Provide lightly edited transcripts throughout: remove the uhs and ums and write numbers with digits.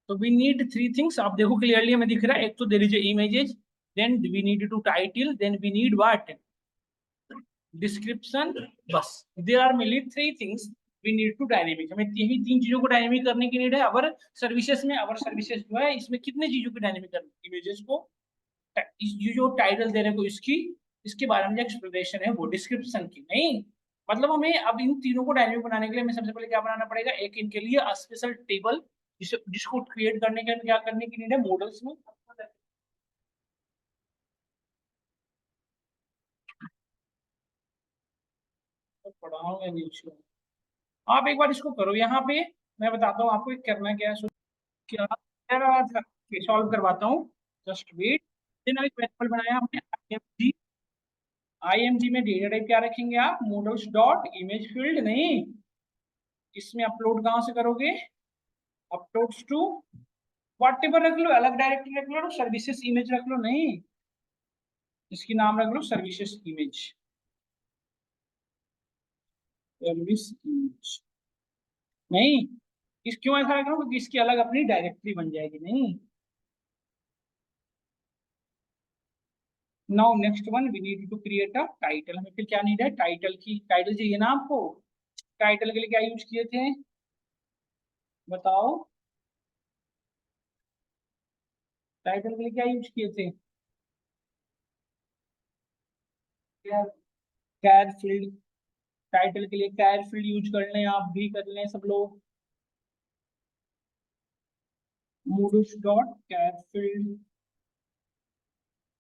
तो we need three things, आप देखो क्लियरली हमें दिख रहा है, एक तो there is images, then we need to title, then we need what, description, बस there are mainly three things we need to dynamic. हमें यही तीन चीजों को डायनेमिक करने की नीड है। अवर सर्विसेज में, अवर सर्विसेज जो है इसमें कितने चीजों की डायनेमिक करनी, इमेजेस को, ये जो टाइटल दे रहे को इसकी, इसके बारे में जो एक्सप्लेनेशन है वो डिस्क्रिप्शन की, नहीं मतलब हमें अब इन तीनों को डायनेमिक बनाने के लिए हमें सबसे पहले क्या बनाना पड़ेगा, एक इनके लिए स्पेशल टेबल, जिसको क्रिएट करने के क्या करने की नीड है, मॉडल्स में पढ़ाऊंगा नीचे। आप एक बार इसको करो यहाँ पे, मैं बताता हूँ आपको करना क्या है। क्या कह रहा था, सॉल्व करवाता हूँ, जस्ट वेट। एक वेरिएबल बनाया हमने IMG, IMG में डेटा टाइप क्या रखेंगे आप, मॉडल्स डॉट इमेज फील्ड, नहीं इसमें अपलोड कहाँ से करोगे, अपलोड्स टू वॉट एवर रख लो, अलग डायरेक्टरी रख लो, सर्विसेज इमेज रख लो, नहीं इसकी नाम रख लो सर्विसेज इमेज, सर्विस इमेज, नहीं इस क्यों ऐसा रख लो, क्योंकि इसकी अलग अपनी डायरेक्टरी बन जाएगी, नहीं। Now next one we need to create a title, हमें फिर क्या नीड है, टाइटल की, टाइटल चाहिए ना आपको, टाइटल के लिए क्या यूज किए थे बताओ, टाइटल के लिए क्या यूज किए थे, कैर फील्ड, टाइटल के लिए कैर फील्ड यूज कर लें, आप भी कर लें सब लोग, मूडल्स डॉट कैर फील्ड,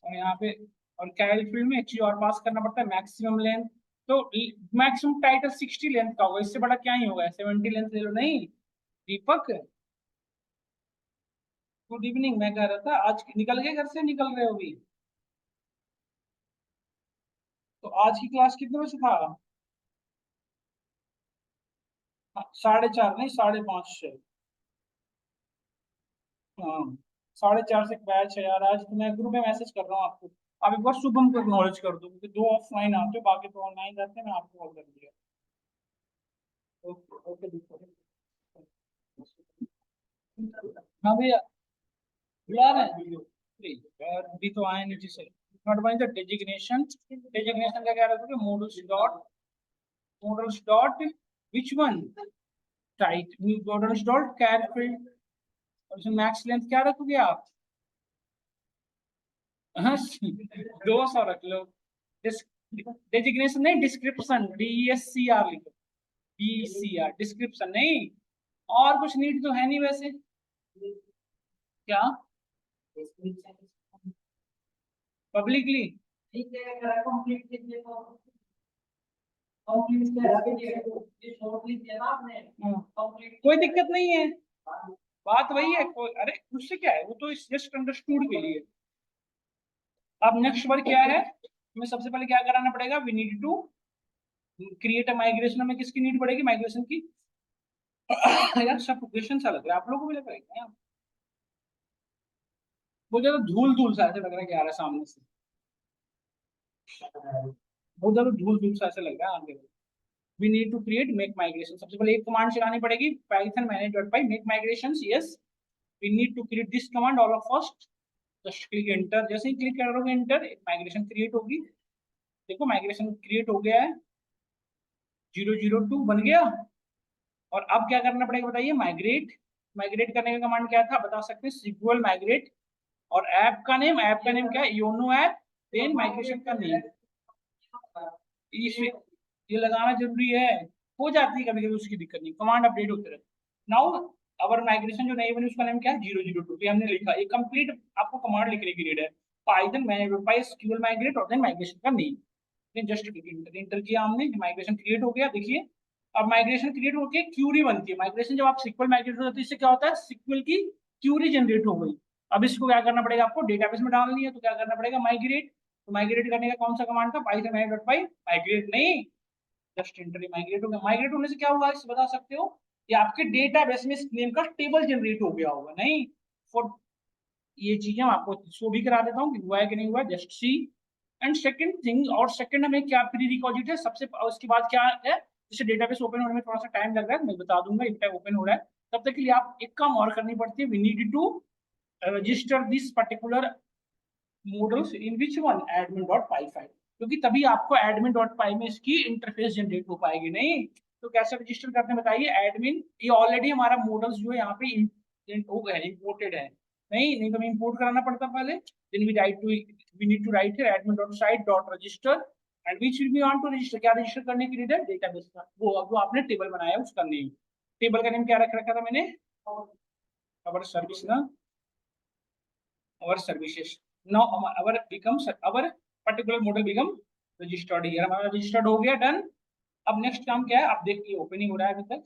और यहाँ पे, और कैर फील्ड में एक चीज और पास करना पड़ता है, मैक्सिमम लेंथ। तो मैक्सिमम टाइटल 60 लेंथ का होगा, इससे बड़ा क्या ही होगा, 70 लेंथ ले लो, नहीं दीपक, गुड इवनिंग, मैं कह रहा था आज निकल गए घर से, निकल रहे हो अभी, तो आज की क्लास कितने बजे था, 4:30 नहीं 5:30 से, हाँ 4:30 से बैच है यार आज, तो मैं ग्रुप में मैसेज कर रहा हूँ आपको, आप एक बार शुभम को एक्नॉलेज कर दो, क्योंकि दो ऑफलाइन आते हो, बाकी तो ऑनलाइन रहते हैं, मैं आपको कॉल कर दिया। ओके ओके दीपक। हाँ भैया, बुला रहे हैं यार, अभी तो आए नीचे से, not buying the designation, designation का क्या रखोगे, models dot which one, title models dot char field, और इसमें मैक्स लेंथ क्या रखोगे आप, हाँ 200 रख लो, डेजिग्नेशन नहीं, डिस्क्रिप्शन, DSCR लिखो, DCR डिस्क्रिप्शन, नहीं और कुछ नीड तो है नहीं वैसे, क्या पब्लिकली, कोई दिक्कत नहीं है, बात वही है, कोई अरे उससे क्या है, वो तो जस्ट अंडरस्टूड के लिए। अब नेक्स्ट वर्क क्या है, हमें सबसे पहले क्या कराना पड़ेगा, we need to create a migration, में किसकी नीड पड़ेगी, माइग्रेशन की। यार सफोकेशन सा लग रहा है, आप लोगों को भी लग रहा है क्या, बहुत ज्यादा धूल धूल सा ऐसे लग रहा है कि आ रहा है सामने से, बहुत ज्यादा धूल धूल सा ऐसे लग रहा है आगे। We need to create make migration, सबसे पहले एक कमांड चलानी पड़ेगी, Python manage.py make migrations, yes we need to create this command, all of first just click enter, जैसे ही क्लिक करोगे एंटर, एक माइग्रेशन क्रिएट होगी, देखो माइग्रेशन क्रिएट हो गया है, 002 बन गया। और अब क्या करना पड़ेगा बताइए, माइग्रेट, माइग्रेट करने का कमांड क्या था बता सकते हैं, सिक्वल माइग्रेट, और ऐप का नेम क्या है, योनो ऐप, देन माइग्रेशन का नेम, ये लगाना जरूरी है, हो जाती है कभी कभी उसकी दिक्कत नहीं, कमांड अपडेट होते रहते। नाउ अवर माइग्रेशन जो नई बनी उसका नाम क्या है, 002 पे हमने लिखा, ये कंप्लीट आपको कमांड लिखने की नीड है, पाइथन मैनेज स्क्यूएल माइग्रेट और देन माइग्रेशन का name, then just enter, enter किया हमने, माइग्रेशन क्रिएट हो गया, देखिए अब माइग्रेशन क्रिएट होकर क्यूरी बनती है, माइग्रेशन जब आप सिक्वल माइग्रेट हो जाती है, इससे क्या होता है, सिक्वल की क्यूरी जनरेट हो गई। अब इसको क्या करना पड़ेगा, आपको डेटाबेस में डालनी है, तो क्या करना पड़ेगा, माइग्रेट, तो माइग्रेट करने का कौन सा कमांड था, पाइथन मैनेज.py माइग्रेट, नहीं जस्ट इंटर, माइग्रेट हो गया, माइग्रेट होने से क्या होगा इस बता सकते हो, ये आपके डेटाबेस में इस नेम का टेबल जनरेट हो गया होगा, नहीं फॉर ये चीजें मैं आपको शो भी करा देता हूँ कि हुआ है कि नहीं हुआ, just see. And second thing, और सेकंड हमें क्या प्री रिक्विजिट है सबसे, उसके बाद क्या है, जैसे डेटाबेस ओपन होने में थोड़ा सा टाइम लग रहा है, मैं बता दूंगा, एक टाइम ओपन हो रहा है, तब तक के लिए आप एक काम और करनी पड़ती है, we need to register this particular models in which one admin.py file, क्योंकि तभी आपको admin.py में इसकी इंटरफेस जनरेट हो पाएगी। नहीं तो कैसे रजिस्टर करते हैं बताइए। एडमिन, ये ऑलरेडी हमारा मॉडल्स जो है यहाँ पे हो गए, इंपोर्टेड है। नहीं तो हमें इंपोर्ट कराना पड़ता पहले। Then we need to write here admin.site.register and which will be want to register. क्या रजिस्टर करने के लिए? डेटाबेस का, वो जो आपने टेबल बनाया है उसका नेम। टेबल का नेम क्या रख रखा था मैंने? अवर सर्विस ना, our services. Now our becomes our particular model become registered here, हमारा रजिस्टर्ड हो गया, डन। अब नेक्स्ट काम क्या है, आप देखिए ओपनिंग हो रहा है अभी तक।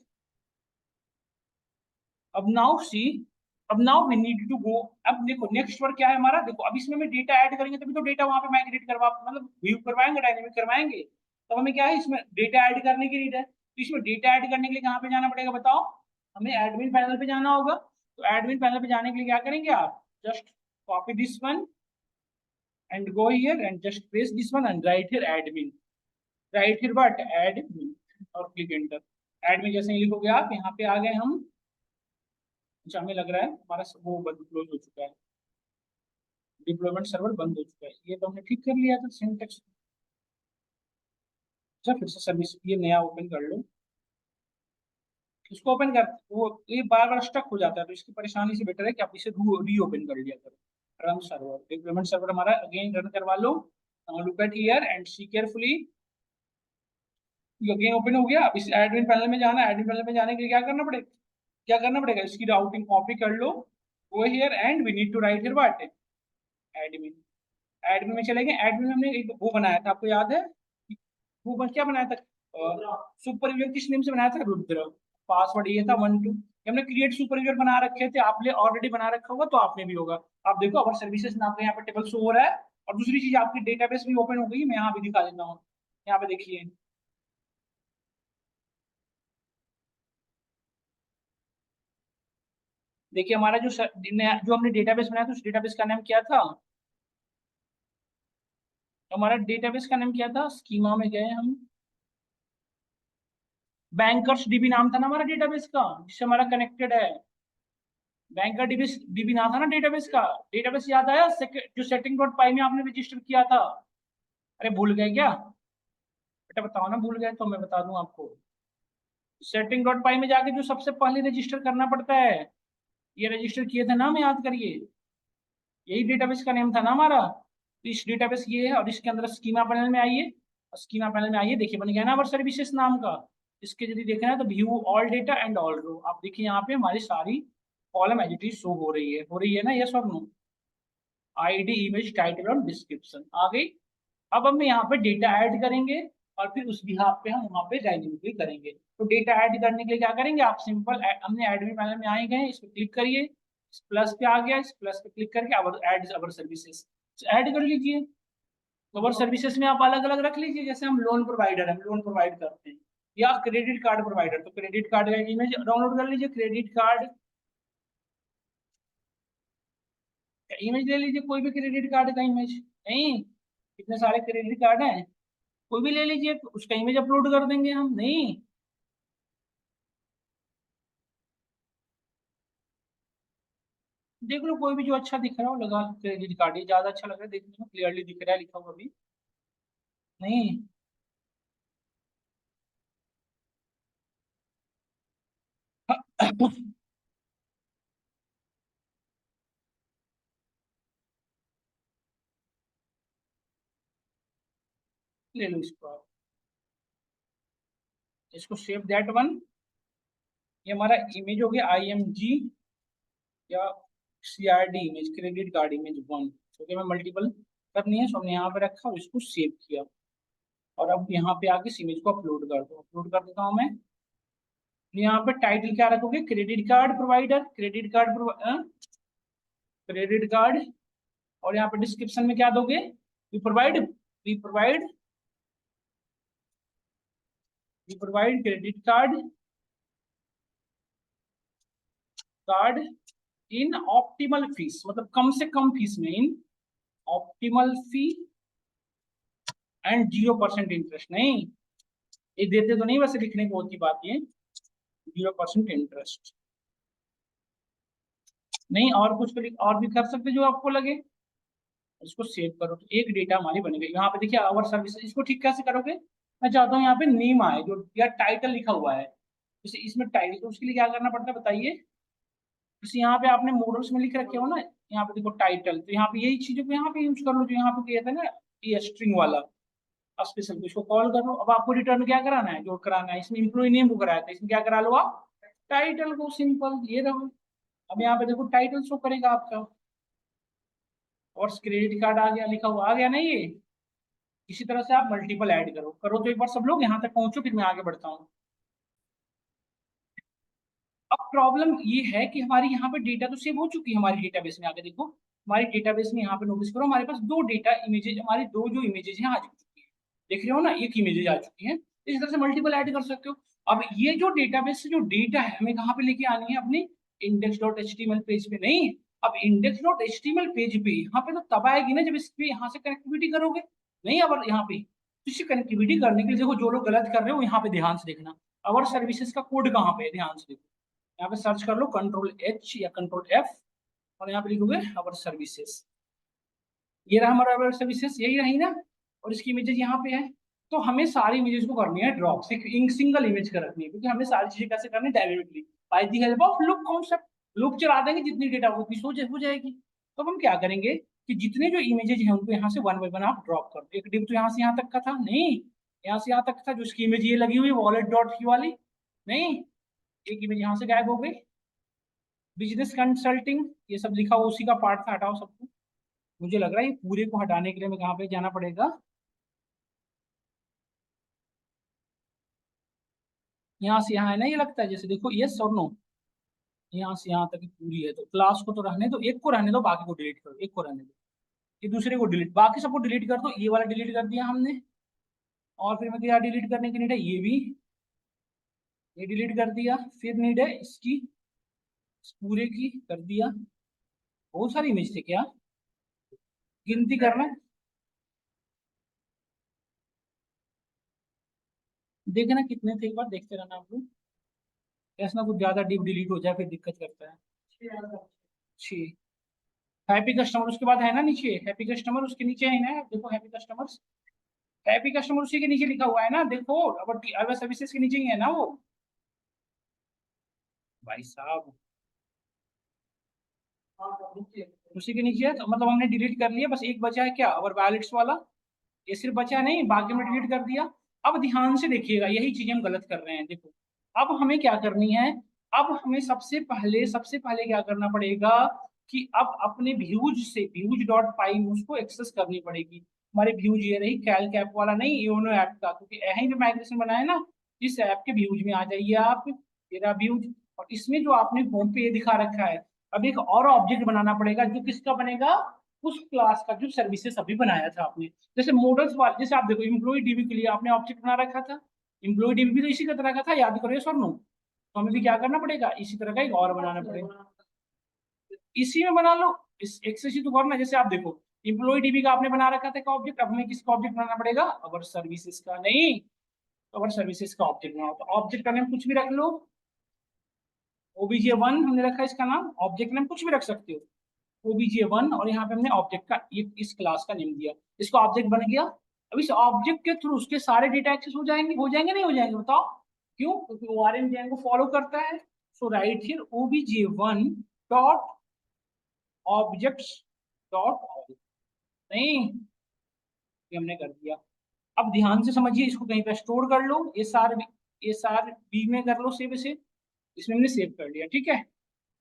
अब नाउ सी, अब now we need to go. अब देखो नेक्स्ट वर्क क्या है हमारा, देखो अब इसमें डेटा ऐड करेंगे तभी तो डेटा वहां पे माइग्रेट करवा, मतलब व्यू करवाएंगे, डायनेमिक करवाएंगे। तो हमें क्या है इसमें डेटा ऐड करने की नीड है। तो इसमें डेटा ऐड करने के लिए कहाँ पे जाना पड़ेगा बताओ? हमें एडमिन पैनल पे जाना होगा। तो एडमिन पैनल पे जाने के लिए क्या करेंगे आप? Just copy this one and go here and just paste this one and write here admin. Write here what? Admin और click enter। admin जैसे ही लिखोगे आप, यहाँ पे आ गए हम। अच्छा हमें लग रहा है हमारा वो बंद क्लोज हो चुका है, डिप्लॉयमेंट सर्वर बंद हो चुका है। ये तो हमने ठीक कर लिया था सिंटेक्स। अच्छा फिर से सर्विस ये नया ओपन कर लो, इसको ओपन कर, वो ये बार बार स्टक हो जाता है, तो इसकी परेशानी से बेटर है कि आप इसे री ओपन कर लिया करो। रन सर्वर, डिप्लॉयमेंट सर्वर हमारा अगेन रन करवा लो। Look at here and see carefully. Again open हो गया। अब इस एडमिन पैनल में जाना है। एडमिन पैनल में जाने के लिए क्या करना पड़ेगा? क्या करना पड़ेगा? इसकी राउटिंग कॉपी कर लो, go here and we need to write here what? Admin. Admin में चले गए। एडमिन में हमने एक वो बनाया था, आपको याद है? वो क्या बनाया था? सुपर यूजर किस नेम से बनाया था? रुद्र। पासवर्ड ये था 1 2। हमने क्रिएट सुपर यूजर बना रखे थे, आपने ऑलरेडी बना रखा होगा तो आपने भी होगा। आप देखो अवर सर्विसेज नाम का यहाँ पे टेबल शो हो रहा है। और दूसरी चीज आपकी डेटाबेस भी ओपन हो गई, मैं यहाँ भी दिखा देता हूँ। यहाँ पे देखिए, देखिए हमारा जो हमने डेटाबेस बनाया था उस डेटाबेस का नाम क्या था? हमारा डेटाबेस का नाम क्या था? स्कीमा में गए हम, बैंकर्स डीबी नाम था ना हमारा डेटाबेस का, जिससे हमारा कनेक्टेड है। बैंकर डीबी डीबी नाम था ना डेटाबेस का। डेटाबेस याद आया? जो सेटिंग डॉट पाई में आपने रजिस्टर किया था। अरे भूल गए क्या? बेटा बताओ ना, भूल गए तो मैं बता दूं आपको। सेटिंग डॉट पाई में जाके जो सबसे पहले रजिस्टर करना पड़ता है, ये रजिस्टर किए थे नाम याद करिए। यही डेटाबेस का नेम था ना हमारा। तो इस डेटाबेस ये है, और इसके अंदर स्कीमा पैनल में आइए। स्कीमा पैनल में आइए, देखिए बन गया ना अवर सर्विसेज नाम का। इसके यदि देखना है तो view all data and all row, आप देखिए यहाँ पे हमारी सारी column as it is show हो रही है ना, यस और नो? आईडी, इमेज, टाइटल और डिस्क्रिप्शन आ गई। अब हम यहाँ पे डेटा ऐड करेंगे और फिर उस बिहाफ पे हम वहाँ पे डायनेमिकली करेंगे। तो डेटा ऐड करने के लिए क्या करेंगे आप? सिंपल, हमने एडमिन पैनल में आए गए, इस पर क्लिक करिए, इस प्लस पे आ गया, इस प्लस पे क्लिक करके अवर ऐड अवर सर्विसेज ऐड कर लीजिए। तो अवर सर्विसेज में आप अलग अलग रख लीजिए, जैसे हम लोन प्रोवाइडर, हम लोन प्रोवाइड करते हैं, या क्रेडिट कार्ड प्रोवाइडर, तो क्रेडिट कार्ड का इमेज डाउनलोड कर लीजिए, क्रेडिट कार्ड का इमेज ले लीजिए, कोई भी क्रेडिट कार्ड का इमेज। नहीं, कितने सारे क्रेडिट कार्ड हैं, कोई भी ले लीजिए, उसका इमेज अपलोड कर देंगे हम। नहीं, देख लो कोई भी जो अच्छा दिख रहा हो लगा लो, क्रेडिट कार्ड ये ज्यादा अच्छा लग रहा है देखने में, क्लियरली दिख रहा है लिखा हुआ भी। नहीं, ले लो इसको आप, इसको सेव दैट वन। ये हमारा इमेज हो गया IMG या CRD image, credit card image one, क्योंकि मैं मल्टीपल करनी है, सो हमने यहाँ पे रखा और इसको सेव किया। और अब यहाँ पे आके इस इमेज को अपलोड कर दो, अपलोड कर देता हूँ मैं। यहाँ पे टाइटल क्या रखोगे? Credit card provider, credit card. और यहाँ पे डिस्क्रिप्शन में क्या दोगे? We provide credit card card in optimal fees, मतलब कम से कम फीस में, in optimal fee and 0% interest. नहीं, ये देते तो नहीं, वैसे लिखने को होती बात ये 0% इंटरेस्ट। नहीं, और कुछ और भी कर सकते जो आपको लगे। इसको सेव करो तो एक डेटा हमारी बन गई। यहाँ पे देखिए आवर सर्विस, इसको ठीक कैसे करोगे? मैं चाहता हूँ यहाँ पे नेम आए जो या टाइटल लिखा हुआ है, जैसे इसमें टाइटल, तो उसके लिए क्या करना पड़ता है बताइए? जैसे यहाँ पे आपने मॉडल्स में लिख रखे हो ना, यहाँ पे देखो टाइटल, तो यहाँ पे यही चीजों को यहाँ पे यूज कर लो जो यहाँ पे किया था ना, ये स्ट्रिंग वाला स्पेशल, इसको कॉल कर लो। अब आपको रिटर्न क्या कराना है, जो कराना है, इसमें इम्प्लॉय नेम को कराया था, इसमें क्या करा लो आप, टाइटल को, सिंपल ये रहो। अब यहाँ पे देखो टाइटल शो करेगा आपका, और क्रेडिट कार्ड आ गया, लिखा हुआ आ गया ना ये। इसी तरह से आप मल्टीपल ऐड करो करो, तो एक बार सब लोग यहाँ तक पहुंचो, फिर मैं आगे बढ़ता हूँ। अब प्रॉब्लम ये है कि हमारी यहाँ पे डेटा तो सेव हो चुकी है हमारी डेटाबेस में, आगे देखो हमारी डेटाबेस में यहाँ पे नोटिस करो, हमारे पास दो डेटा इमेजेज, हमारी दो जो इमेजेज हैं आ चुकी है, देख रहे हो ना, एक इमेजेज आ चुकी है। इस तरह से मल्टीपल ऐड कर सकते हो। अब ये जो डेटाबेस से जो डेटा है हमें कहाँ पे लेके आनी है, अपने index.html पेज पे नहीं। अब index.html पेज पे यहाँ पे तो तब आएगी ना जब इस पे यहाँ से कनेक्टिविटी करोगे, नहीं अब यहाँ पे तो इसी कनेक्टिविटी करने के लिए देखो, जो लोग गलत कर रहे हो यहाँ पे ध्यान से देखना, अवर सर्विसेज का कोड कहाँ पे है, ध्यान से देखो। यहाँ पे सर्च कर लो कंट्रोल H या कंट्रोल F, और यहाँ पे लिखोगे अवर सर्विसेज। ये रहा हमारा अवर सर्विसेज, यही रही ना, और इसकी इमेजेस यहाँ पे है। तो हमें सारी इमेजेस को करनी है ड्रॉप, सिंगल इमेज कर रखनी है, क्योंकि हमें सारी चीजें कैसे करनी है, dynamically by the help of loop concept. Loop चला देंगे, जितनी डेटा होगी उतनी सोच हो जाएगी। तो अब हम क्या करेंगे कि जितने जो इमेजेस हैं उनको यहाँ से वन बाय वन आप ड्रॉप कर दो। एक डिव तो यहाँ से यहाँ तक का था, नहीं यहाँ से यहाँ तक था, जो उसकी इमेज ये लगी हुई वॉलेट डॉट की वाली, नहीं एक इमेज यहाँ से गायब हो गई। बिजनेस कंसल्टिंग ये सब लिखा हुआ उसी का पार्ट था, हटाओ सबको। मुझे लग रहा है ये पूरे को हटाने के लिए हमें कहाँ पे जाना पड़ेगा, यहाँ से यहाँ है ना, ये लगता है जैसे देखो यस और नो, यहाँ से यहाँ तक की पूरी है, तो क्लास को तो रहने दो, एक को रहने दो, बाकी को डिलीट करो, एक को रहने दो, ये दूसरे को डिलीट, बाकी सबको डिलीट कर दो। ये वाला डिलीट कर दिया हमने, और फिर मैं क्या डिलीट करने की नीड है, ये भी, ये डिलीट कर दिया, फिर नीड है इसकी, इस पूरे की कर दिया। बहुत सारी इमेज थे क्या, गिनती करना, देखना कितने थे, एक बार देखते रहना आप लोग, ऐसा ना कुछ ज्यादा डीप डिलीट हो जाए फिर दिक्कत करता है। छः हैप्पी कस्टमर, उसके बाद है ना नीचे हैप्पी कस्टमर, उसके नीचे है ना, देखो हैप्पी कस्टमर्स, हैप्पी कस्टमर उसी के नीचे लिखा हुआ है ना, देखो अब अवर सर्विसेज के नीचे ही है ना वो, भाई साहब उसी के नीचे है। तो मतलब हमने डिलीट कर लिया, बस एक बचा है क्या, अवर वैलिड्स वाला, ये सिर्फ बचा नहीं, बाकी में डिलीट कर दिया। अब ध्यान से देखिएगा, यही चीज हम गलत कर रहे हैं, देखो अब हमें क्या करनी है, अब हमें सबसे पहले क्या करना पड़ेगा कि अब अपने व्यूज से व्यूज डॉट पाई उसको एक्सेस करनी पड़ेगी। हमारे व्यूज ये रही कैल्क ऐप वाला, नहीं योनो ऐप का, क्योंकि यहीं पे माइग्रेशन बना है ना, इस ऐप के व्यूज में आ जाइए आप, तेरा व्यूज, और इसमें जो आपने होम पे ये दिखा रखा है, अब एक और ऑब्जेक्ट बनाना पड़ेगा जो किसका बनेगा, उस क्लास का जो सर्विसेज अभी बनाया था आपने। जैसे मॉडल्स वाले, जैसे आप देखो इम्प्लॉय डीबी के लिए आपने ऑब्जेक्ट बना रखा था, इम्प्लॉय डीबी भी तो इसी का तरह का था, याद करो सर नो, तो हमें भी क्या करना पड़ेगा, इसी तरह का एक और बनाना पड़ेगा, इसी में बना लो, इस एक से तो करना। जैसे आप देखो इम्प्लॉय डीबी का आपने बना रखा था का ऑब्जेक्ट, अब हमें किसका ऑब्जेक्ट बनाना पड़ेगा, अवर सर्विसेज का, नहीं अवर सर्विसेज का ऑब्जेक्ट बनाओ, तो ऑब्जेक्ट का नेम कुछ भी रख लो, obj1 हमने रखा है इसका नाम, ऑब्जेक्ट नेम कुछ भी रख सकते हो obj1, और यहाँ पे हमने ऑब्जेक्ट का ये इस क्लास का नेम दिया, इसका ऑब्जेक्ट बन गया। अब इस ऑब्जेक्ट के थ्रू उसके सारे डेटा एक्सेस हो जाएंगे नहीं हो जाएंगे, बताओ क्यों, क्योंकि ORM को फॉलो करता है। So right here obj1 dot objects dot all, नहीं ये हमने कर दिया। अब ध्यान से समझिए, इसको कहीं पे स्टोर कर लो, SR में कर लो सेव, इसे इसमें हमने सेव कर लिया, ठीक है।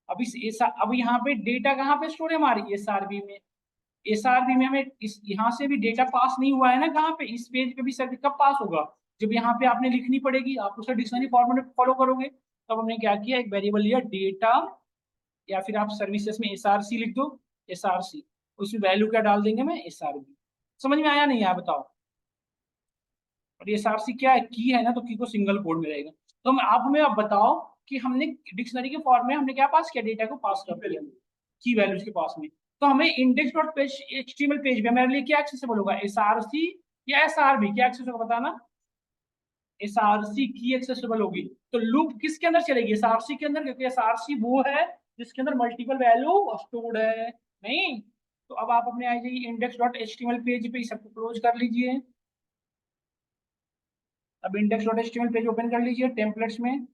अब यहाँ पे डेटा कहाँ पे स्टोर है हमारी, एसआरबी में हमें इस यहाँ से भी डेटा पास नहीं हुआ है ना, कहाँ पे इस पेज पे भी सर कब पास होगा, जब यहाँ पे आपने लिखनी पड़ेगी, आप उसे डिक्शनरी फॉर्मेट फॉलो करोगे। तब हमने क्या किया, एक वेरिएबल लिया डेटा, या फिर आप सर्विसेज में SRC लिख दो, SRC, उसमें वैल्यू क्या डाल देंगे, मैं SRB। समझ में आया नहीं आया बताओ, और SRC क्या है, की है ना, तो की को सिंगल कोड में रहेगा। तो हम आप हमें अब बताओ कि हमने डिक्शनरी के फॉर्म में हमने क्या पास किया, डेटा को पास कर दिया की वैल्यूज के पास में। तो हमें index dot page HTML page पे मेरे लिए क्या एक्सेसिबल होगा, SRC या SRB, क्या एक्सेस होगा बताना, SRC की एक्सेसिबल होगी। तो लूप किसके अंदर चलेगी, SRC के अंदर, क्योंकि SRC वो है जिसके अंदर मल्टीपल वैल्यू स्टोर्ड है। नहीं, तो अब आप अपने आ जाइए इंडेक्स डॉट एचटीएमएल पेज पे, इस सबको क्लोज कर लीजिए। अब index dot HTML page open कर लीजिए टेम्पलेट्स में,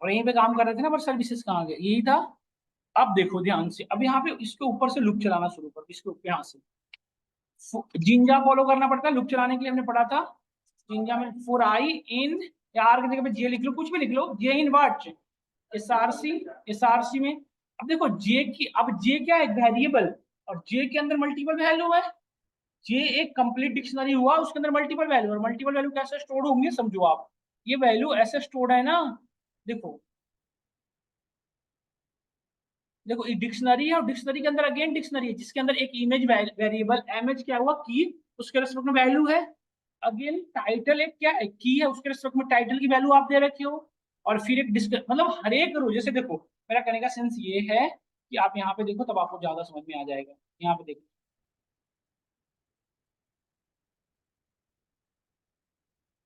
और यहीं पे काम कर रहे थे ना, पर सर्विसेज कहाँ गए, यही था। अब देखो ध्यान से, अब यहाँ पे इसके ऊपर से लूप चलाना शुरू करो, इसके ऊपर यहाँ से जिंजा फॉलो करना पड़ता है लूप चलाने के लिए, हमने पढ़ा था। जिंजा में फॉर आई इन, या आर की जगह पे जे लिख लो, कुछ भी लिख लो, जे इन व्हाट, एसआरसी, एसआरसी में। अब देखो जे की, अब जे क्या है, वेरिएबल, और जे के अंदर मल्टीपल वैल्यू है। जे एक कंप्लीट डिक्शनरी हुआ, उसके अंदर मल्टीपल वैल्यू, और मल्टीपल वैल्यू कैसे स्टोर होंगे समझो आप, ये वैल्यू ऐसे स्टोर्ड है ना। देखो, देखो ये डिक्शनरी है, और डिक्शनरी के अंदर अगेन डिक्शनरी है, जिसके अंदर एक इमेज वेरिएबल एमएच क्या हुआ, की, उसके रेस्पेक्ट में वैल्यू है। अगेन टाइटल एक क्या है, की है, उसके रेस्पेक्ट में टाइटल की वैल्यू आप दे रखे हो। और फिर एक मतलब हर एक रो, जैसे देखो मेरा कहने का सेंस ये है कि आप यहाँ पे देखो, तब आपको ज्यादा समझ में आ जाएगा। यहाँ पे देखो,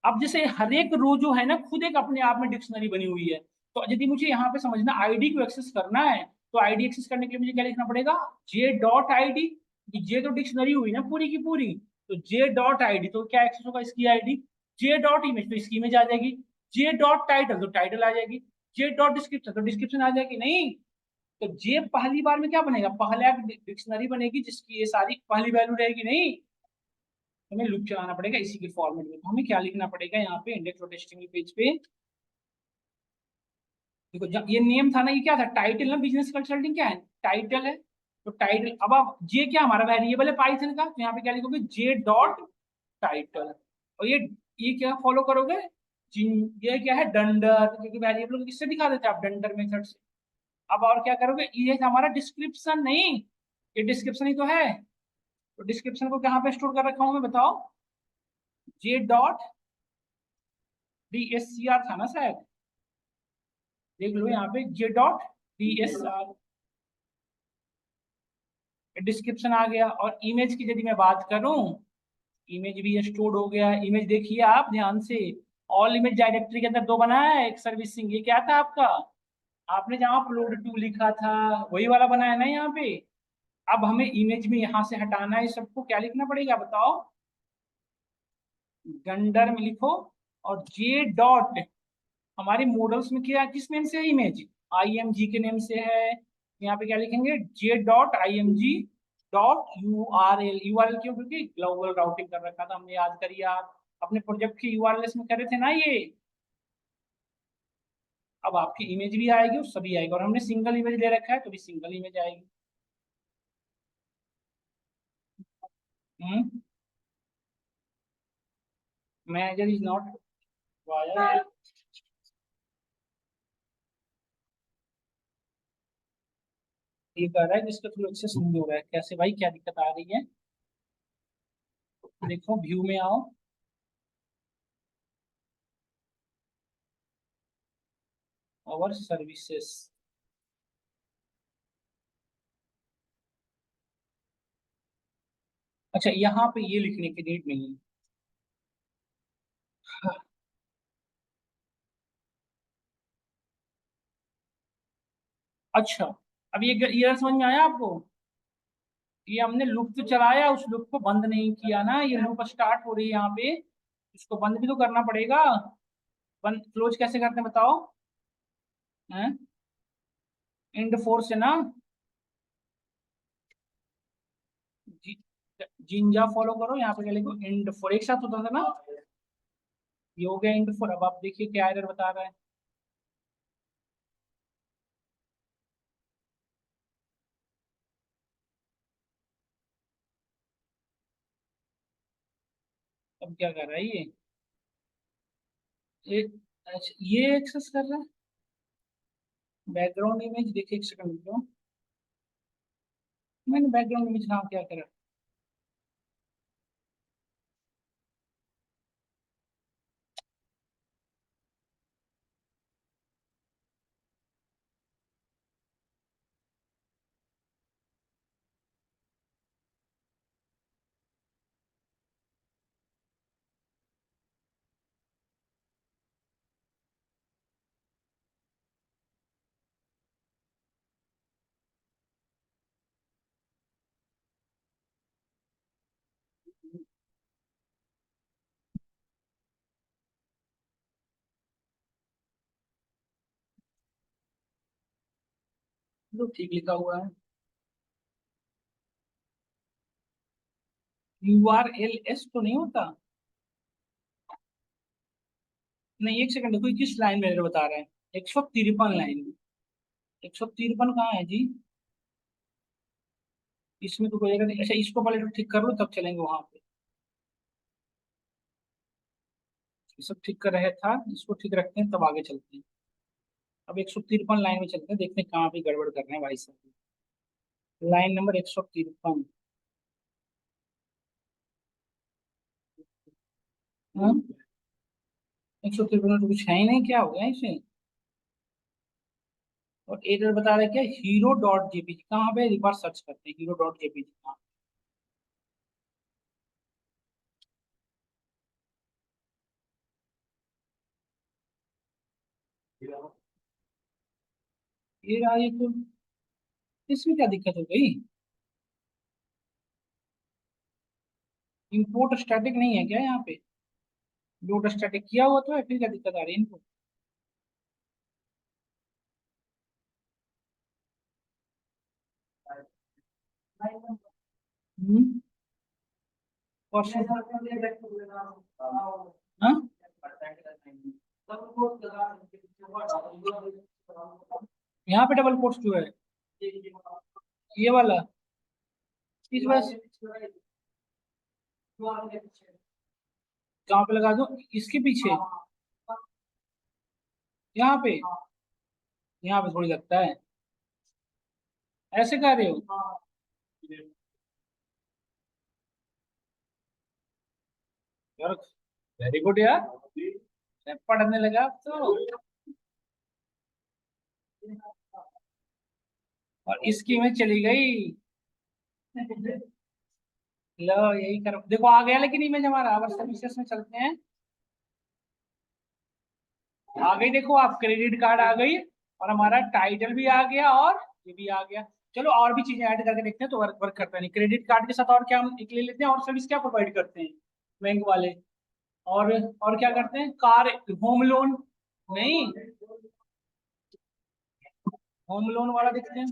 अब जैसे हर एक रो जो है ना, खुद एक अपने आप में डिक्शनरी बनी हुई है। तो यदि मुझे यहाँ पे समझना आईडी को एक्सेस करना है, तो आईडी एक्सेस करने के लिए मुझे क्या लिखना पड़ेगा, जे डॉट आईडी। जे तो डिक्शनरी हुई ना पूरी की पूरी, तो जे डॉट आईडी, तो क्या एक्सेस होगा इसकी आईडी। जे डॉट इमेज, तो इसकी इमेज आ जाएगी। जे डॉट टाइटल, तो टाइटल आ जाएगी। जे डॉट डिस्क्रिप्शन, तो डिस्क्रिप्शन आ जाएगी। नहीं, तो जे पहली बार में क्या बनेगा, पहला डिक्शनरी बनेगी जिसकी ये सारी पहली वैल्यू रहेगी। नहीं, हमें लूप चलाना पड़ेगा इसी के फॉर्मेट में। तो हमें क्या लिखना पड़ेगा यहाँ पे इंडेक्स डॉट एचटीएमएल पेज पे, देखो ये नेम था ना, ये क्या था, टाइटल ना, बिजनेस कंसल्टिंग क्या है, टाइटल है। तो टाइटल, अब आप जे क्या हमारा वेरिएबल है पाइथन का, तो यहाँ पे क्या लिखोगे, जे डॉट टाइटल। और ये क्या फॉलो करोगे, ये क्या है, डंडर, क्योंकि वेरिएबल को किससे दिखा देते हैं आप, डंडर मेथड से। अब और क्या करोगे, ये हमारा डिस्क्रिप्शन। नहीं, ये डिस्क्रिप्शन ही तो है। तो डिस्क्रिप्शन को कहाँ पे स्टोर कर रखा हूँ मैं, बताओ, J dot D S C R था ना शायद, देख लो यहाँ पे, J dot D S R, description आ गया। और इमेज की यदि मैं बात करूं, इमेज भी स्टोर्ड हो गया। इमेज देखिए आप ध्यान से, ऑल इमेज डायरेक्टरी के अंदर दो बनाया है, एक सर्विसिंग, ये क्या था आपका, आपने जहाँ अपलोड टू लिखा था वही वाला बनाया ना यहाँ पे। अब हमें इमेज में यहाँ से हटाना है, सबको क्या लिखना पड़ेगा बताओ, गंडर में लिखो। और जे डॉट, हमारे मॉडल्स में क्या, किस नेम से है इमेज, आईएमजी के नेम से है। यहाँ पे क्या लिखेंगे, J dot I M G dot URL. URL क्यों, क्योंकि ग्लोबल राउटिंग कर रखा था हमने, याद करिए आप अपने प्रोजेक्ट के यूआरएल में करे थे ना ये। अब आपकी इमेज भी आएगी और सभी आएगी, और हमने सिंगल इमेज ले रखा है तो भी सिंगल इमेज आएगी। मैनेजर इज नॉट वायर, ये कह रहा है जिसका थ्रू एक्सेस नहीं हो रहा है, कैसे भाई, क्या दिक्कत आ रही है। देखो व्यू में आओ, और सर्विसेज, अच्छा यहाँ पे ये लिखने की नीड नहीं है। अच्छा, अब ये समझ में आया आपको, ये हमने लूप तो चलाया, उस लूप को बंद नहीं किया ना, ये लूप स्टार्ट हो रही है यहाँ पे, इसको बंद भी तो करना पड़ेगा। बंद क्लोज कैसे करते हैं बताओ, हैं, इंड फोर से ना, जी, जिंजा फॉलो करो, यहाँ पे क्या लिखो, इंड फोर, एक साथ होता था ना, ये हो गया इंड फोर। अब आप देखिए क्या एरर बता रहा है। अब क्या कर रहा है ये, अच्छा, ये एक्सेस कर रहा है बैकग्राउंड इमेज, देखिए एक सेकंड रुको, मैंने बैकग्राउंड इमेज नाम क्या करा, तो ठीक लिखा हुआ है। URLS तो नहीं होता? नहीं, एक सेकंड देखो, ये किस लाइन में एरर बता रहा है? 153 लाइन। 153 कहाँ है जी? इसमें तो कोई एरर नहीं। अच्छा, इसको पहले ठीक कर लो तब चलेंगे वहां पे। ये सब ठीक कर रहे था, इसको ठीक रखते हैं तब आगे चलते हैं। अब 153 लाइन में चलते हैं, देखते हैं कहाँ पे गड़बड़ कर रहे हैं भाई साहब। Line number 153। 153 तो कुछ है ही नहीं, क्या हो गया इसे? और एरर बता रहा है क्या? hero.jpg कहाँ पे? एक बार सर्च करते हैं hero.jpg कहाँ। ये रहा, ये तो। इसमें क्या दिक्कत हो गई? इंपोर्ट स्टैटिक नहीं है क्या यहाँ पे? लोड स्टैटिक किया हुआ तो है, फिर क्या दिक्कत आ रही है इनको? हम्म। और हाँ? यहाँ पे डबल पोस्ट जो है, ये वाला, इस बस कहाँ पे लगा दो? इसके पीछे? यहाँ पे? यहाँ पे थोड़ी लगता है। ऐसे कह रहे हो? यार, वेरी गुड यार, मैं पढ़ने लगा अब तो। और इसकी में चली गई। लो, यही कर, देखो आ गया लेकिन इमेज हमारा। अब सर्विसेज में चलते हैं। आ गई, देखो आप, क्रेडिट कार्ड आ गई, और हमारा टाइटल भी आ गया, और ये भी आ गया। चलो और भी चीजें ऐड करके देखते हैं तो वर्क वर्क करता नहीं। क्रेडिट कार्ड के साथ और क्या हम एक ले लेते हैं, और सर्विस क्या प्रोवाइड करते हैं बैंक वाले? और और क्या करते हैं? Car home loan? नहीं, होम लोन वाला देखते हैं।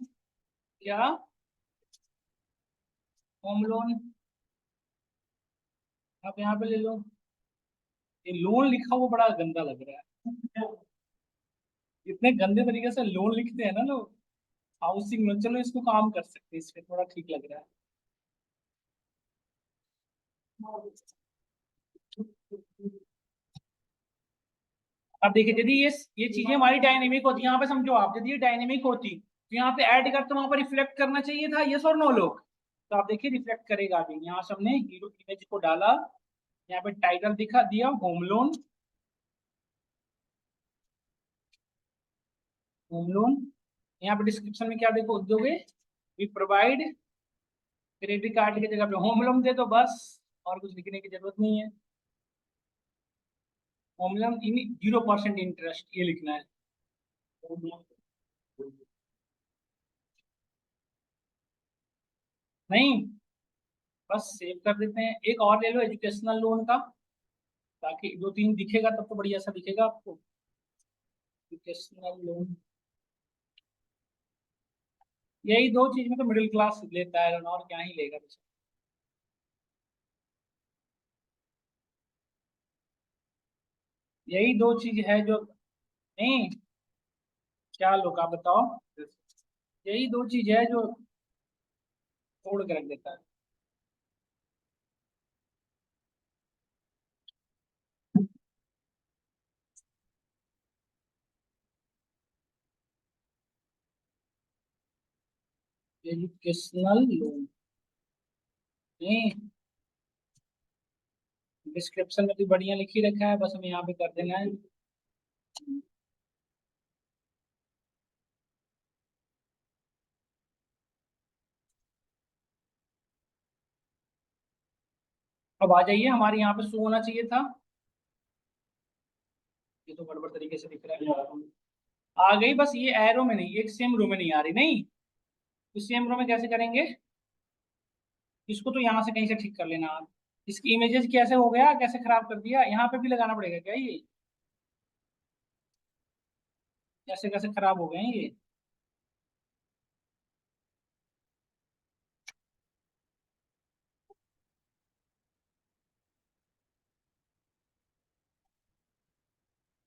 क्या? होम लोन आप यहाँ पे ले लो। ये लोन लिखा हुआ बड़ा गंदा लग रहा है। इतने गंदे तरीके से लोन लिखते हैं ना लोग। हाउसिंग लोन, चलो इसको काम कर सकते हैं, इस पे थोड़ा ठीक लग रहा है। अब देखिए, यदि ये चीजें हमारी डायनेमिक होती, यहाँ पे समझो आप, यदि ये डायनेमिक होती तो यहाँ पे ऐड करते वहां पर रिफ्लेक्ट करना चाहिए था, यस और नो लोग? तो आप देखिए रिफ्लेक्ट करेगा अभी। यहाँ से हमने हीरो इमेज को डाला, यहाँ पे टाइटल दिखा दिया होम लोन। होम लोन, यहाँ पे डिस्क्रिप्शन में क्या देखो दोगे? वी प्रोवाइड क्रेडिट कार्ड की जगह पे होम लोन दे दो बस, और कुछ लिखने की जरूरत नहीं है। होम लोन इन 0% इंटरेस्ट, ये लिखना है। नहीं, बस सेव कर देते हैं। एक और ले लो एजुकेशनल लोन का, ताकि दो तीन दिखेगा तब तो बढ़िया सा दिखेगा आपको। एजुकेशनल लोन, यही दो चीज में तो मिडिल क्लास लेता है, और क्या ही लेगा बच्चा। यही दो चीज है जो। नहीं, क्या लोग आप बताओ। यही दो चीज है जो तोड़ के रख देता है। एजुकेशनल लोन, नहीं, डिस्क्रिप्शन में तो बढ़िया लिख ही रखा है, बस हमें यहाँ पे कर देना है। अब आ जाइए, हमारे यहाँ पे शो होना चाहिए था। ये तो गड़बड़ तरीके से दिख रहा है। आ गई, बस ये एरो में नहीं, एक सेम रो में नहीं आ रही। नहीं, इस सेम रो में कैसे करेंगे? इसको तो यहाँ से कहीं से ठीक कर लेना आप। इसकी इमेजेस कैसे हो गया, कैसे खराब कर दिया? यहाँ पे भी लगाना पड़ेगा क्या ये? कैसे कैसे खराब हो गए हैं ये?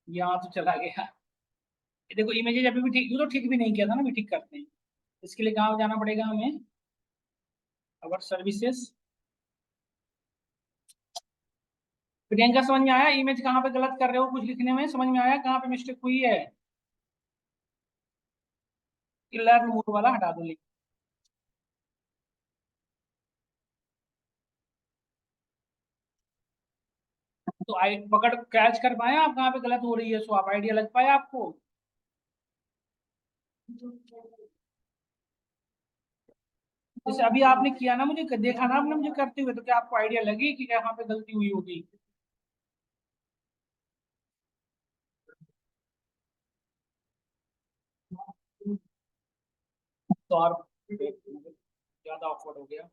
यहाँ तो चला गया। ये देखो इमेजेस अभी भी ठीक, ये तो ठीक भी नहीं किया था ना, भी ठीक करते हैं। इसके लिए कहाँ जाना पड़ेगा हमें, अवर सर्विसेज। प्रियंका समझ में आया इमेज कहाँ पे गलत कर रहे हो कुछ लिखने में, समझ में आया कहाँ पे मिस्टेक हुई है? लर्न मोड वाला हटा दो लिख। तो आई पकड़ कैच कर पाए आप कहाँ पे गलत हो रही है, सो आप आइडिया लग पाया आपको? जैसे अभी आपने किया ना, मुझे देखा ना आपने मुझे करते हुए, तो क्या आपको आइडिया लगी कि कहाँ पे गलती हुई होगी? तो और ज्यादा ऑकवर्ड हो गया।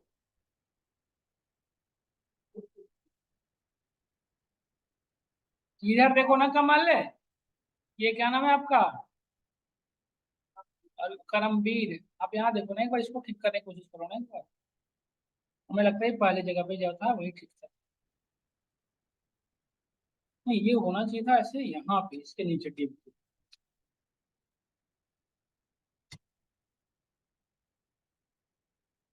इधर देखो ना कमल, ये क्या नाम है आपका? करमवीर। आप यहाँ देखो ना एक बार, इसको ठीक करने की कोशिश करो ना एक बार। हमें लगता है पहले जगह पे जो था वही ठीक था। नहीं, ये होना चाहिए था ऐसे यहाँ पे इसके नीचे टिप।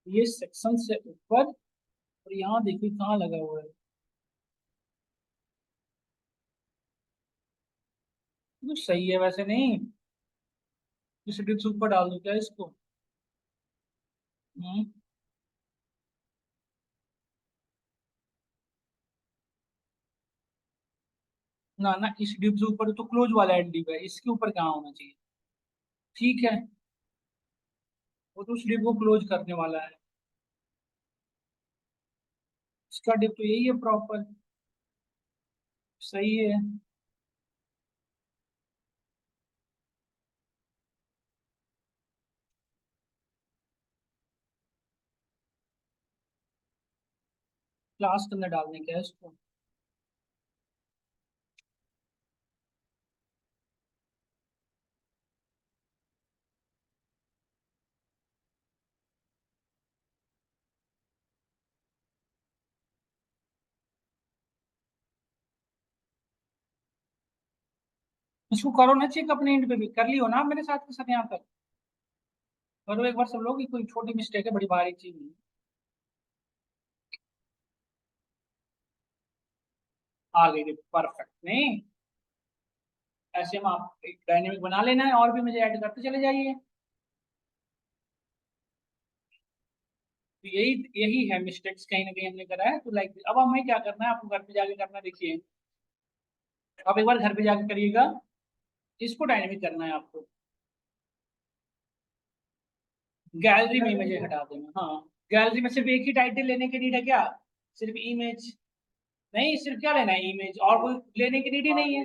ये सेक्शन से ऊपर, और यहाँ देखिए कहाँ लगा हुआ है। तो सही है वैसे नहीं। इस डिप्स ऊपर डाल दो क्या इसको? हम्म। ना ना, इस डिप से ऊपर तो क्लोज वाला एंड डिप है, इसके ऊपर कहाँ होना चाहिए? ठीक है, वो तो उस डिप को क्लोज करने वाला है। इसका डिप तो यही है प्रॉपर। सही है। क्लास के अंदर डालने का है इसको। इसको करो ना चेक, अपने एंड पे भी कर लियो ना मेरे साथ के साथ यहाँ तक। करो एक बार सब लोग, कोई छोटी मिस्टेक है, बड़ी भारी चीज नहीं। आ गई, परफेक्ट नहीं? ऐसे हम आप एक डायनेमिक बना लेना है, और भी मुझे ऐड करते चले जाइए। तो यही यही है मिस्टेक्स, कहीं ना कहीं हमने करा है, तो लाइक अब हमें क्या करना है, आपको घर पे जाके करना, देखिए। आप एक बार घर पे जाके करिएगा, इसको डायनेमिक करना है आपको। गैलरी में इमेज हटा देना, हाँ। गैलरी में सिर्फ एक ही टाइटल लेने की नीड है क्या? सिर्फ इमेज? नहीं, सिर्फ क्या लेना है, इमेज, और कोई लेने की नीड ही नहीं है।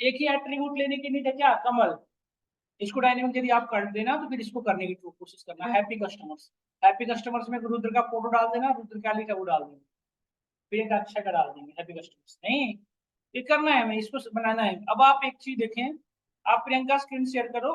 एक ही एट्रीब्यूट लेने की नीड है क्या, कमल? इसको डायनेमिक यदि आप कर देना, तो फिर इसको करने की कोशिश करना, हैप्पी कस्टमर्स। हैप्पी कस्टमर्स में रुद्र का फोटो डाल देना, रुद्र काली का वो डाल देना, फिर एक अक्षय का डाल देंगे, हैप्पी कस्टमर्स नहीं। ये करना है हमें, इसको बनाना है। अब आप एक चीज देखें, आप प्रियंका स्क्रीन शेयर करो।